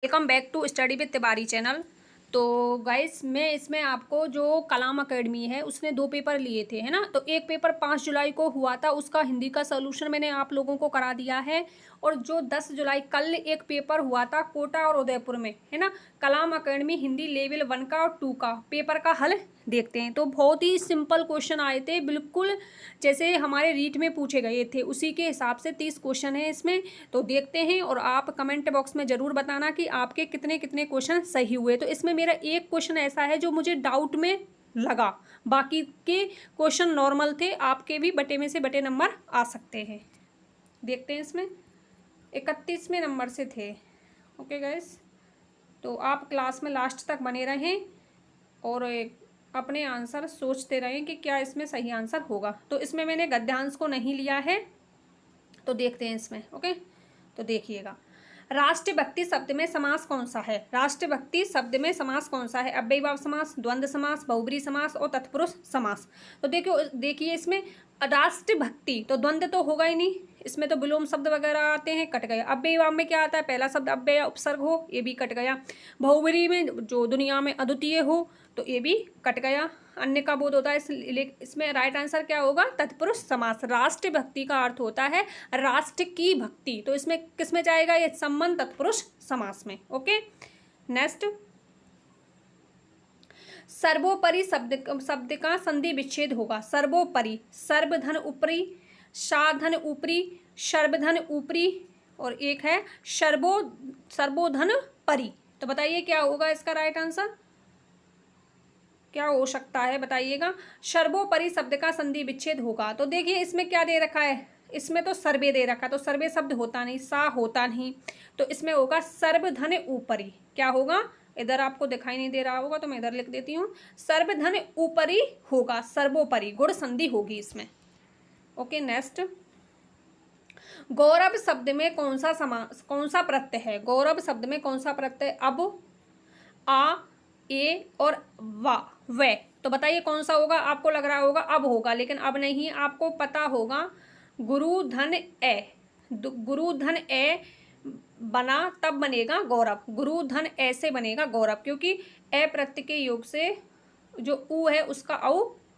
Welcome back to study with Tiwari channel. तो guys, मैं इसमें आपको जो कलाम अकेडमी है उसने 2 पेपर लिए थे, है ना। तो एक पेपर 5 जुलाई को हुआ था, उसका हिंदी का सोल्यूशन मैंने आप लोगों को करा दिया है। और जो 10 जुलाई कल एक पेपर हुआ था कोटा और उदयपुर में, है ना, कलाम अकेडमी हिंदी लेवल 1 का और 2 का पेपर का हल देखते हैं। तो बहुत ही सिंपल क्वेश्चन आए थे, बिल्कुल जैसे हमारे रीट में पूछे गए थे उसी के हिसाब से 30 क्वेश्चन है इसमें। तो देखते हैं और आप कमेंट बॉक्स में ज़रूर बताना कि आपके कितने कितने क्वेश्चन सही हुए। तो इसमें मेरा एक क्वेश्चन ऐसा है जो मुझे डाउट में लगा, बाकी के क्वेश्चन नॉर्मल थे। आपके भी बटे में से बटे नंबर आ सकते हैं। देखते हैं, इसमें 31वें नंबर से थे। ओके गाइस, तो आप क्लास में लास्ट तक बने रहें और अपने आंसर सोचते रहें कि क्या इसमें सही आंसर होगा। तो इसमें मैंने गद्यांश को नहीं लिया है, तो देखते हैं इसमें। ओके, तो देखिएगा, राष्ट्रभक्ति शब्द में समास कौन सा है? राष्ट्रभक्ति शब्द में समास कौन सा है? अव्ययीभाव समास, द्वंद्व समास, बहुब्रीहि समास और तत्पुरुष समास। तो देखिए इसमें राष्ट्रभक्ति तो द्वंद्व तो होगा ही नहीं, इसमें तो विलोम शब्द वगैरह आते हैं, कट गया। अव्ययीभाव में क्या आता है? पहला शब्द अव्यय उपसर्ग हो, ये भी कट गया। बहुब्रीहि में जो दुनिया में अद्वितीय हो, तो ये भी कट गया। अन्य का बोध होता है, इसमें राइट आंसर क्या होगा? तत्पुरुष समास। राष्ट्र भक्ति का अर्थ होता है राष्ट्र की भक्ति, तो इसमें किस में जाएगा? ये संबंध तत्पुरुष समास में। ओके, नेक्स्ट, सर्वोपरि शब्द का संधि विच्छेद होगा। सर्वोपरि, सर्वधन ऊपरी, साधन ऊपरी, सर्वधन ऊपरी और एक है सर्वोधन परि। तो बताइए क्या होगा इसका राइट आंसर? क्या हो सकता है बताइएगा? सर्वोपरि शब्द का संधि विच्छेद होगा। तो देखिए इसमें क्या दे रखा है, इसमें तो सर्वे दे रखा है, तो सर्वे शब्द होता नहीं, सा होता नहीं, तो इसमें होगा सर्वधन ऊपरी। क्या होगा? इधर आपको दिखाई नहीं दे रहा होगा तो मैं इधर लिख देती हूँ, सर्वधन ऊपरी होगा, सर्वोपरि गुण संधि होगी इसमें। ओके, नेक्स्ट, गौरव शब्द में कौन सा प्रत्यय है? गौरव शब्द में कौन सा प्रत्यय? अब, आ, ए और वा, वे। तो बताइए कौन सा होगा? आपको लग रहा होगा अब होगा, लेकिन अब नहीं, आपको पता होगा गुरु धन ए, गुरु धन ए बना तब बनेगा गौरव। गुरु धन ए से बनेगा गौरव, क्योंकि ए प्रत्यय के योग से जो उ है उसका औ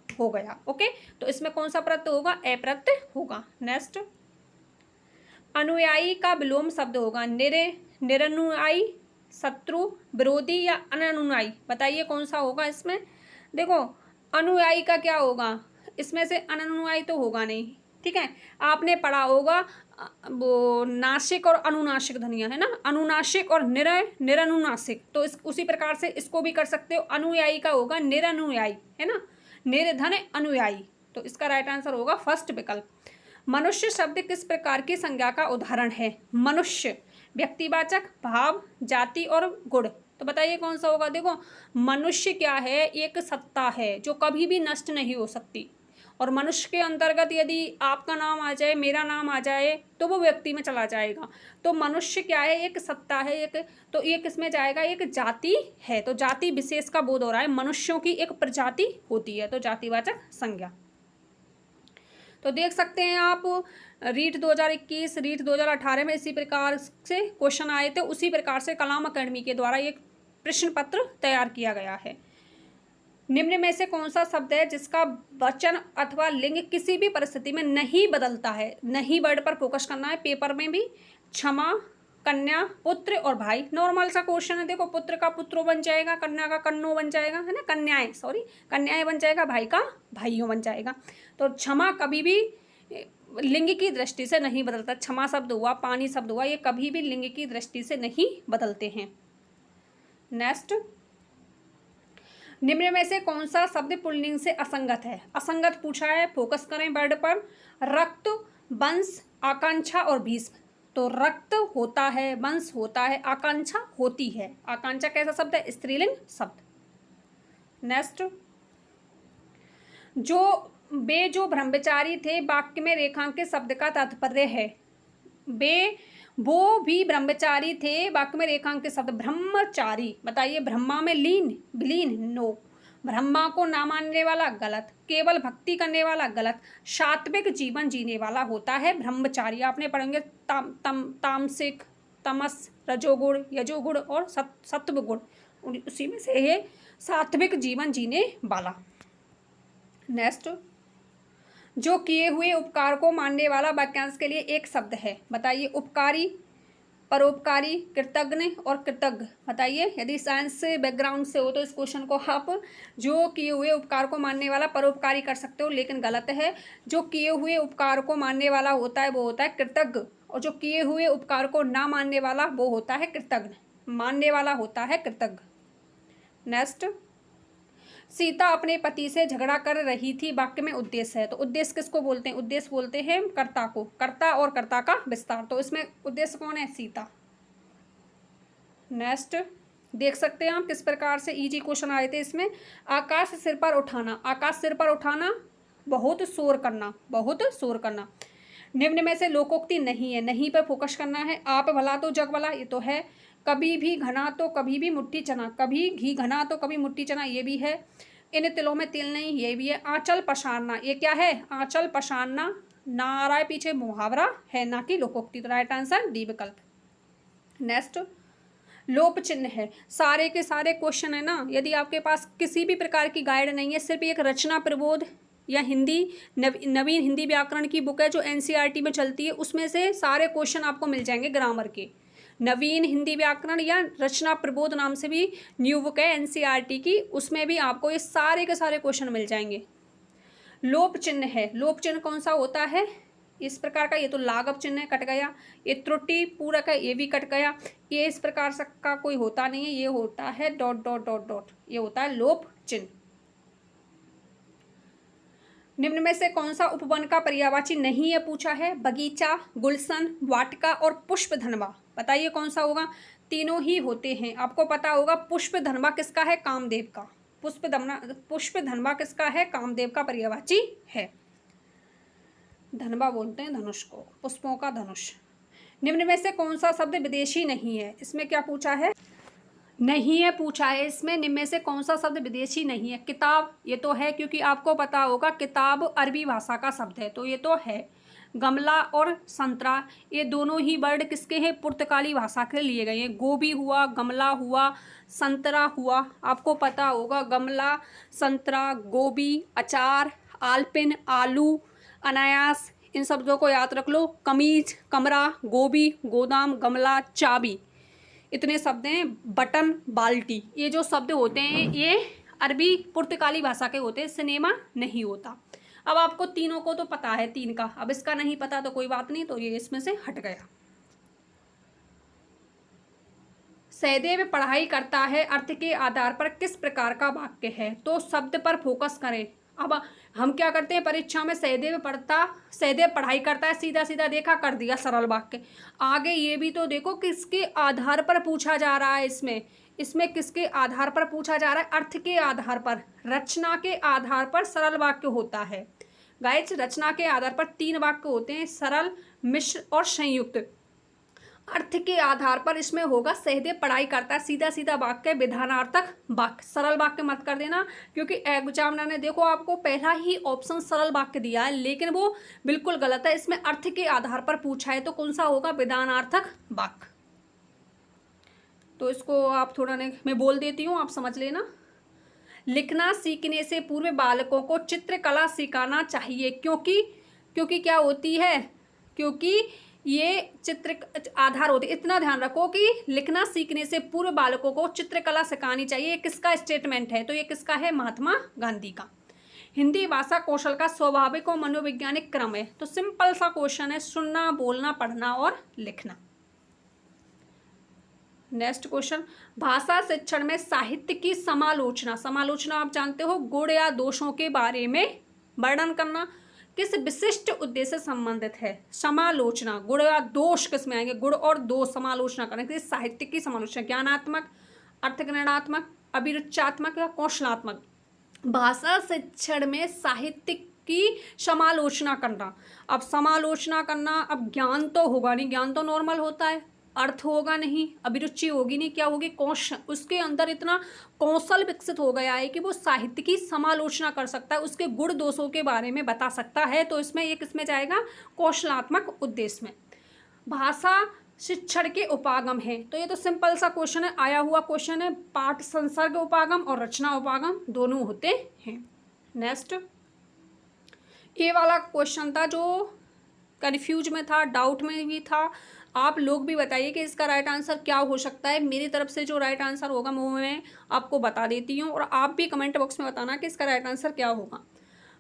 हो गया। ओके, तो इसमें कौन सा प्रत्यय होगा? ए प्रत्यय होगा। नेक्स्ट, अनुयायी का विलोम शब्द होगा निरनुयायी, शत्रु, विरोधी या अननुयायी। बताइए कौन सा होगा इसमें? देखो, अनुयायी का क्या होगा? इसमें से अननुयायी तो होगा नहीं, ठीक है। आपने पढ़ा होगा वो नासिक और अनुनासिक ध्वनियाँ, है ना, अनुनासिक और निरनुनासिक। तो उसी प्रकार से इसको भी कर सकते हो। अनुयायी का होगा निरनुयायी, है ना, निर्धन अनुयायी। तो इसका राइट आंसर होगा फर्स्ट विकल्प। मनुष्य शब्द किस प्रकार की संज्ञा का उदाहरण है? मनुष्य व्यक्तिवाचक, भाव, जाति और गुण। तो बताइए कौन सा होगा? देखो, मनुष्य क्या है? एक सत्ता है जो कभी भी नष्ट नहीं हो सकती, और मनुष्य के अंतर्गत यदि आपका नाम आ जाए, मेरा नाम आ जाए, तो वो व्यक्ति में चला जाएगा। तो मनुष्य क्या है? एक सत्ता है, एक, तो ये किस में जाएगा? एक जाति है, तो जाति विशेष का बोध हो रहा है। मनुष्यों की एक प्रजाति होती है, तो जातिवाचक संज्ञा। तो देख सकते हैं आप, रीट 2021, रीट 2018 में इसी प्रकार से क्वेश्चन आए थे। उसी प्रकार से कलाम अकेडमी के द्वारा एक प्रश्न पत्र तैयार किया गया है। निम्न में से कौन सा शब्द है जिसका वचन अथवा लिंग किसी भी परिस्थिति में नहीं बदलता है? नहीं वर्ड पर फोकस करना है पेपर में भी। क्षमा, कन्या, पुत्र और भाई। नॉर्मल सा क्वेश्चन है। देखो, पुत्र का पुत्रो बन जाएगा, कन्या का कन्नो बन जाएगा, है ना, कन्याएं बन जाएगा, भाई का भाइयों बन जाएगा। तो क्षमा कभी भी लिंग की दृष्टि से नहीं बदलता। क्षमा शब्द हुआ, पानी शब्द हुआ, ये कभी भी लिंग की दृष्टि से नहीं बदलते हैं। नेक्स्ट, निम्न में से कौन सा शब्द पुल्लिंग से असंगत है? असंगत पूछा है, फोकस करें वर्ड पर। रक्त, वंश, आकांक्षा और भीष्म। तो रक्त होता है, वंश होता है, आकांक्षा होती है। आकांक्षा कैसा शब्द है? स्त्रीलिंग शब्द। नेक्स्ट, जो ब्रह्मचारी थे वाक्य में रेखांकित शब्द का तात्पर्य है। वो भी ब्रह्मचारी थे, वाक्य में रेखांकित शब्द ब्रह्मचारी। बताइए, ब्रह्मा में लीन, विलीन, नो। ब्रह्मा को ना मानने वाला गलत, केवल भक्ति करने वाला गलत, सात्विक जीवन जीने वाला होता है ब्रह्मचारी। आपने पढ़ेंगे तामसिक, तमस, रजोगुण, यजोगुण और सत्व गुण, उसी में से ये सात्विक जीवन जीने वाला। नेक्स्ट, जो किए हुए उपकार को मानने वाला वाक्यांश के लिए एक शब्द है, बताइए। उपकारी, परोपकारी, कृतज्ञ और कृतज्ञ, बताइए। यदि साइंस से बैकग्राउंड से हो तो इस क्वेश्चन को आप जो किए हुए उपकार को मानने वाला परोपकारी कर सकते हो, लेकिन गलत है। जो किए हुए उपकार को मानने वाला होता है वो होता है कृतज्ञ, और जो किए हुए उपकार को ना मानने वाला वो होता है कृतज्ञ। मानने वाला होता है कृतज्ञ। नेक्स्ट, सीता अपने पति से झगड़ा कर रही थी, वाक्य में उद्देश्य है, तो उद्देश्य किसको बोलते हैं? उद्देश्य बोलते हैं कर्ता को, कर्ता और कर्ता का विस्तार, तो इसमें उद्देश्य कौन है? सीता। नेक्स्ट, देख सकते हैं आप किस प्रकार से इजी क्वेश्चन आए थे इसमें। आकाश सिर पर उठाना, आकाश सिर पर उठाना, बहुत शोर करना, बहुत शोर करना। निम्न में से लोकोक्ति नहीं है, नहीं पर फोकस करना है। आप भला तो जग भला, ये तो है। कभी भी घना तो कभी भी मुट्ठी चना, कभी घी घना तो कभी मुट्ठी चना, ये भी है। इन तिलों में तिल नहीं, ये भी है। आंचल पसारना, ये क्या है? आंचल पसारना। ना आ रहा है पीछे, मुहावरा है, ना कि लोकोक्ति, तो राइट आंसर डी विकल्प। नेक्स्ट, लोप चिन्ह है। सारे के सारे क्वेश्चन है ना, यदि आपके पास किसी भी प्रकार की गाइड नहीं है, सिर्फ एक रचना प्रबोध या हिंदी नवीन हिंदी व्याकरण की बुक है जो एनसीईआरटी में चलती है, उसमें से सारे क्वेश्चन आपको मिल जाएंगे ग्रामर के। नवीन हिंदी व्याकरण या रचना प्रबोध नाम से भी न्यू बुक है एनसीईआरटी की, उसमें भी आपको ये सारे के सारे क्वेश्चन मिल जाएंगे। लोप चिन्ह है, लोप चिन्ह कौन सा होता है? इस प्रकार का, ये तो लाघव चिन्ह कट गया। ये त्रुटि पूरक है, ये भी कट गया। ये इस प्रकार का कोई होता नहीं है, ये होता है डॉट डॉट डॉट डॉट, ये होता है लोप चिन्ह। निम्न में से कौन सा उपवन का पर्यायवाची नहीं है पूछा है? बगीचा, गुलशन, वाटिका और पुष्प धनवा, बताइए कौन सा होगा? तीनों ही होते हैं। आपको पता होगा पुष्प धनवा किसका है? कामदेव का। पुष्प धनवा किसका है? कामदेव का पर्यायवाची है। धनवा बोलते हैं धनुष को, पुष्पों का धनुष। निम्न में से कौन सा शब्द विदेशी नहीं है? इसमें क्या पूछा है? नहीं है पूछा है इसमें। निम्न में से कौन सा शब्द विदेशी नहीं है? किताब, ये तो है क्योंकि आपको पता होगा किताब अरबी भाषा का शब्द है, तो ये तो है। गमला और संतरा, ये दोनों ही वर्ड किसके हैं? पुर्तगाली भाषा के लिए गए हैं। गोभी हुआ, गमला हुआ, संतरा हुआ, आपको पता होगा गमला, संतरा, गोभी, अचार, आलपिन, आलू, अनायास, इन शब्दों को याद रख लो। कमीज, कमरा, गोभी, गोदाम, गमला, चाबी, इतने शब्द हैं। बटन, बाल्टी, ये जो शब्द होते हैं ये अरबी पुर्तगाली भाषा के होते हैं, सिनेमा नहीं होता। अब आपको तीनों को तो पता है, तीन का, अब इसका नहीं पता तो कोई बात नहीं, तो ये इसमें से हट गया। सहदेव पढ़ाई करता है अर्थ के आधार पर किस प्रकार का वाक्य है? तो शब्द पर फोकस करें। अब हम क्या करते हैं परीक्षा में? सहदेव पढ़ाई करता है, सीधा सीधा देखा, कर दिया सरल वाक्य। आगे ये भी तो देखो किसके आधार पर पूछा जा रहा है। इसमें किसके आधार पर पूछा जा रहा है? अर्थ के आधार पर, रचना के आधार पर सरल वाक्य होता है। गाइस, रचना के आधार पर 3 वाक्य होते हैं, सरल, मिश्र और संयुक्त। अर्थ के आधार पर इसमें होगा सहदेव पढ़ाई करता है, सीधा सीधा वाक्य, विधानार्थक वाक्य। सरल वाक्य मत कर देना, क्योंकि एग्जामिनर ने देखो आपको पहला ही ऑप्शन सरल वाक्य दिया है, लेकिन वो बिल्कुल गलत है। इसमें अर्थ के आधार पर पूछा है, तो कौन सा होगा? विधानार्थक वाक्य। तो इसको आप थोड़ा मैं बोल देती हूँ, आप समझ लेना। लिखना सीखने से पूर्व बालकों को चित्रकला सिखाना चाहिए, क्योंकि क्या होती है? क्योंकि ये चित्र आधार होती है। इतना ध्यान रखो कि लिखना सीखने से पूर्व बालकों को चित्रकला सिखानी चाहिए। ये किसका स्टेटमेंट है? तो ये किसका है? महात्मा गांधी का। हिंदी भाषा कौशल का स्वाभाविक और मनोवैज्ञानिक क्रम है। तो सिंपल सा क्वेश्चन है, सुनना, बोलना, पढ़ना और लिखना। नेक्स्ट क्वेश्चन, भाषा शिक्षण में साहित्य की समालोचना आप जानते हो, गुण या दोषों के बारे में वर्णन करना किस विशिष्ट उद्देश्य से संबंधित है? समालोचना, गुण या दोष किसमें आएंगे? गुण और दोष समालोचना करने के लिए साहित्य की समालोचना, ज्ञानात्मक, अर्थग्रहणात्मक, अभिरुचात्मक या कौशलात्मक। भाषा शिक्षण में साहित्य की समालोचना करना। अब समालोचना करना, अब ज्ञान तो होगा नहीं, ज्ञान तो नॉर्मल होता है, अर्थ होगा नहीं, अभिरुचि होगी नहीं, क्या होगी? कौशल। उसके अंदर इतना कौशल विकसित हो गया है कि वो साहित्य की समालोचना कर सकता है, उसके गुण दोषों के बारे में बता सकता है। तो इसमें ये किसमें जाएगा? कौशलात्मक उद्देश्य में। भाषा शिक्षण के उपागम है। तो ये तो सिंपल सा क्वेश्चन है, आया हुआ क्वेश्चन है। पाठ संसर्ग उपागम और रचना उपागम दोनों होते हैं। नेक्स्ट, ये वाला क्वेश्चन था जो कन्फ्यूज में था, डाउट में भी था। आप लोग भी बताइए कि इसका राइट आंसर क्या हो सकता है। मेरी तरफ से जो राइट आंसर होगा वो मैं आपको बता देती हूँ, और आप भी कमेंट बॉक्स में बताना कि इसका राइट आंसर क्या होगा।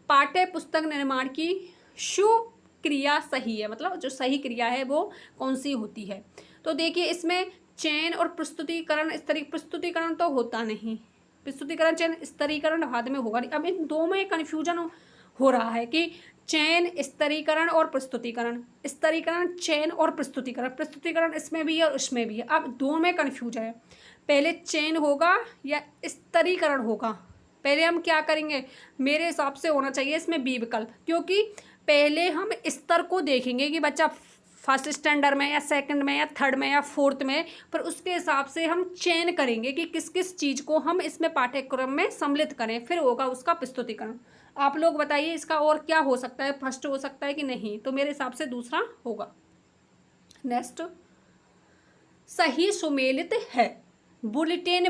पाठ्य पुस्तक निर्माण की शुभ क्रिया सही है, मतलब जो सही क्रिया है वो कौन सी होती है। तो देखिए, इसमें चयन और प्रस्तुतिकरण, प्रस्तुतिकरण तो होता नहीं, प्रस्तुतिकरण चयन स्तरीकरण बाद में होगा। अब इन दो में कन्फ्यूजन हो रहा है कि चयन, स्तरीकरण और प्रस्तुतिकरण, स्तरीकरण, चयन और प्रस्तुतिकरण, प्रस्तुतिकरण इसमें भी है और उसमें भी है। अब दो में कन्फ्यूजन है, पहले चयन होगा या स्तरीकरण होगा। पहले हम क्या करेंगे, मेरे हिसाब से होना चाहिए इसमें बी विकल्प, क्योंकि पहले हम स्तर को देखेंगे कि बच्चा फर्स्ट स्टैंडर्ड में या सेकंड में या थर्ड में या फोर्थ में, पर उसके हिसाब से हम चयन करेंगे कि किस किस चीज़ को हम इसमें पाठ्यक्रम में सम्मिलित करें, फिर होगा उसका प्रस्तुतिकरण। आप लोग बताइए इसका और क्या हो सकता है, फर्स्ट हो सकता है कि नहीं, तो मेरे हिसाब से दूसरा होगा। नेक्स्ट, सही सुमेलित है। बुलेटिन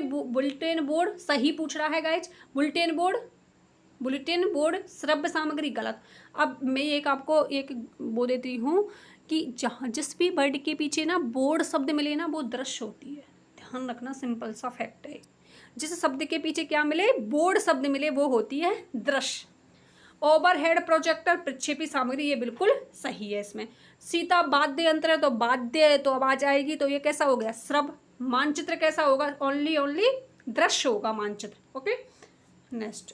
बोर्ड सही पूछ रहा है गाइज। बुलेटिन बोर्ड श्रव्य सामग्री गलत। अब मैं एक आपको एक बोल देती हूँ कि जहाँ जिस भी वर्ड के पीछे ना बोर्ड शब्द मिले ना वो दृश्य होती है, ध्यान रखना, सिंपल सा फैक्ट है। जिस शब्द के पीछे क्या मिले, बोर्ड शब्द मिले, वो होती है दृश्य। ओवरहेड प्रोजेक्टर प्रक्षेपी सामग्री, ये बिल्कुल सही है इसमें। सीता वाद्य यंत्र है तो वाद्य तो आवाज आएगी, तो ये कैसा हो गया, श्रव्य। मानचित्र कैसा होगा, ओनली दृश्य होगा मानचित्र। ओके, नेक्स्ट,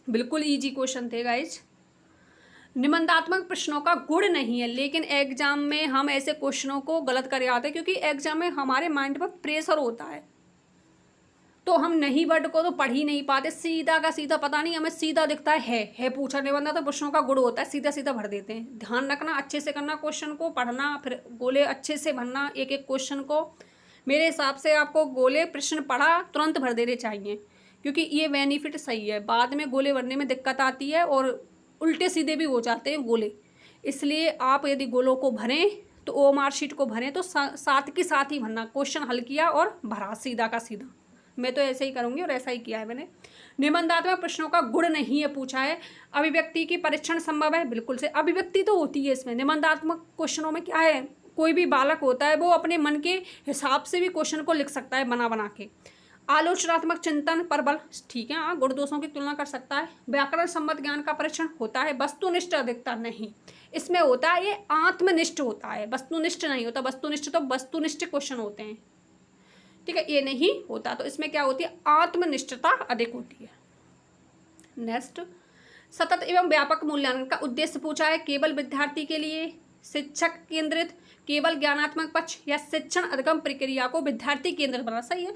बिल्कुल इजी क्वेश्चन थे गाइज। निबंधात्मक प्रश्नों का गुण नहीं है, लेकिन एग्जाम में हम ऐसे क्वेश्चनों को गलत कर आते हैं, क्योंकि एग्जाम में हमारे माइंड पर प्रेशर होता है, तो हम नहीं वर्ड को तो पढ़ ही नहीं पाते, सीधा का सीधा, पता नहीं हमें सीधा दिखता है पूछा निबंध तो प्रश्नों का गुण होता है, सीधा सीधा भर देते हैं। ध्यान रखना, अच्छे से करना क्वेश्चन को, पढ़ना, फिर गोले अच्छे से भरना एक एक क्वेश्चन को। मेरे हिसाब से आपको गोले प्रश्न पढ़ा तुरंत भर देने चाहिए, क्योंकि ये बेनिफिट सही है। बाद में गोले भरने में दिक्कत आती है और उल्टे सीधे भी हो जाते हैं गोले, इसलिए आप यदि गोलों को भरें तो ओ मार्कशीट को भरें तो साथ के साथ ही भरना, क्वेश्चन हल किया और भरा सीधा का सीधा। मैं तो ऐसे ही करूँगी और ऐसा ही किया है मैंने। निबंधात्मक प्रश्नों का गुण नहीं है पूछा है। अभिव्यक्ति की परीक्षण संभव है, बिल्कुल से, अभिव्यक्ति तो होती है इसमें। निबंधात्मक क्वेश्चनों में क्या है, कोई भी बालक होता है वो अपने मन के हिसाब से भी क्वेश्चन को लिख सकता है बना बना के। आलोचनात्मक चिंतन पर बल, ठीक है, हाँ, गुण दोषों की तुलना कर सकता है। व्याकरण संबंध ज्ञान का परीक्षण होता है। वस्तुनिष्ठ अधिकता नहीं, इसमें होता है ये आत्मनिष्ठ होता है, वस्तुनिष्ठ नहीं होता। वस्तुनिष्ठ तो वस्तुनिष्ठ क्वेश्चन होते हैं, ठीक है, ये नहीं होता। तो इसमें क्या होती है, आत्मनिष्ठता अधिक होती है। नेक्स्ट, सतत एवं व्यापक मूल्यांकन का उद्देश्य पूछा है। केवल विद्यार्थी के लिए, शिक्षक केंद्रित, केवल ज्ञानात्मक पक्ष, या शिक्षण अधिगम प्रक्रिया को विद्यार्थी केंद्रित बनाना। सही है,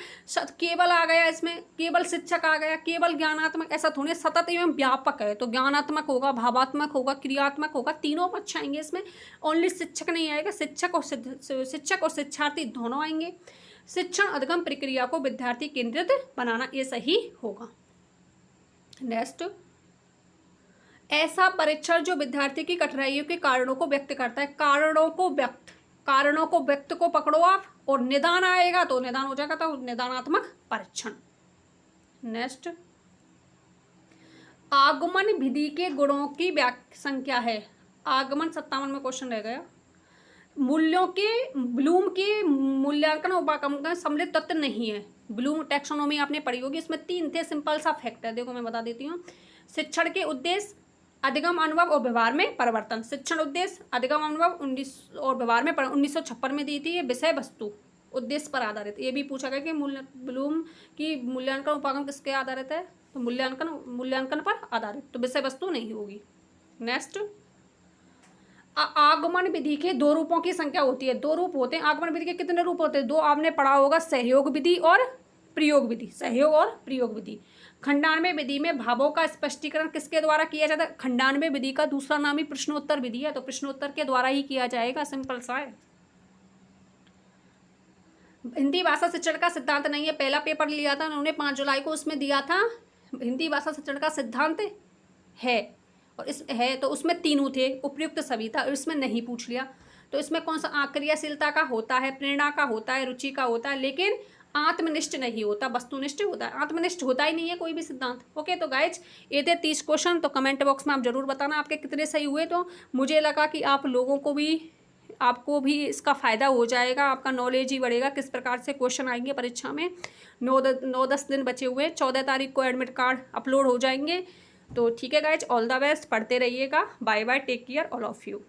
केवल आ गया इसमें, केवल शिक्षक आ गया, केवल ज्ञानात्मक, ऐसा थोड़ी। सतत एवं व्यापक है तो ज्ञानात्मक होगा, भावात्मक होगा, क्रियात्मक होगा, तीनों पक्ष आएंगे इसमें। ओनली शिक्षक नहीं आएगा, शिक्षक और शिक्षार्थी दोनों आएंगे। शिक्षण अधिगम प्रक्रिया को विद्यार्थी केंद्रित बनाना, ये सही होगा। नेक्स्ट, ऐसा परीक्षण जो विद्यार्थी की कठिनाइयों के कारणों को व्यक्त करता है। कारणों को व्यक्त को पकड़ो आप, और निदान आएगा तो निदान हो जाएगा, तो निदानात्मक परीक्षण। नेक्स्ट, आगमन विधि के गुणों की संख्या है। आगमन 57 में क्वेश्चन रह गया। मूल्यों के, ब्लूम के मूल्यांकन उपागम सम्मिलित तत्व नहीं है। ब्लूम टैक्सोनॉमी आपने पढ़ी होगी, इसमें 3 थे, सिंपल सा फैक्ट है, देखो मैं बता देती हूँ। शिक्षण के उद्देश्य, अधिगम अनुभव और व्यवहार में परिवर्तन। शिक्षण उद्देश्य, अधिगम अनुभव 19 और व्यवहार में 1956 में दी थी। ये विषय वस्तु उद्देश्य पर आधारित। ये भी पूछा गया कि ब्लूम की मूल्यांकन उपागम किसके आधारित है, तो मूल्यांकन पर आधारित, तो विषय वस्तु नहीं होगी। नेक्स्ट, आगमन विधि के 2 रूपों की संख्या होती है। 2 रूप होते हैं। आगमन विधि के कितने रूप होते हैं, 2 आपने पढ़ा होगा, सहयोग विधि और प्रयोग विधि। सहयोग और प्रयोग विधि। खंडान्वय विधि में भावों का स्पष्टीकरण किसके द्वारा किया जाता है। खंडान्वय विधि का दूसरा नाम ही प्रश्नोत्तर विधि है, तो प्रश्नोत्तर के द्वारा ही किया जाएगा, सिंपल सा है। हिंदी भाषा शिक्षण का सिद्धांत नहीं है, पहला पेपर लिया था उन्होंने 5 जुलाई को, उसमें दिया था हिंदी भाषा शिक्षण का सिद्धांत है, और इस है तो उसमें तीनों थे, उपयुक्त सभी था, और इसमें नहीं पूछ लिया। तो इसमें कौन सा क्रियाशीलता का होता है, प्रेरणा का होता है, रुचि का होता है, लेकिन आत्मनिष्ठ नहीं होता, वस्तुनिष्ठ होता है। आत्मनिष्ठ होता ही नहीं है कोई भी सिद्धांत। ओके, तो गाइज ये थे 30 क्वेश्चन। तो कमेंट बॉक्स में आप जरूर बताना आपके कितने सही हुए। तो मुझे लगा कि आप लोगों को भी, आपको भी इसका फ़ायदा हो जाएगा, आपका नॉलेज ही बढ़ेगा किस प्रकार से क्वेश्चन आएंगे परीक्षा में। 9-10 दिन बचे हुए हैं, 14 तारीख को एडमिट कार्ड अपलोड हो जाएंगे। तो ठीक है गाइज, ऑल द बेस्ट, पढ़ते रहिएगा। Bye bye, take care all of you.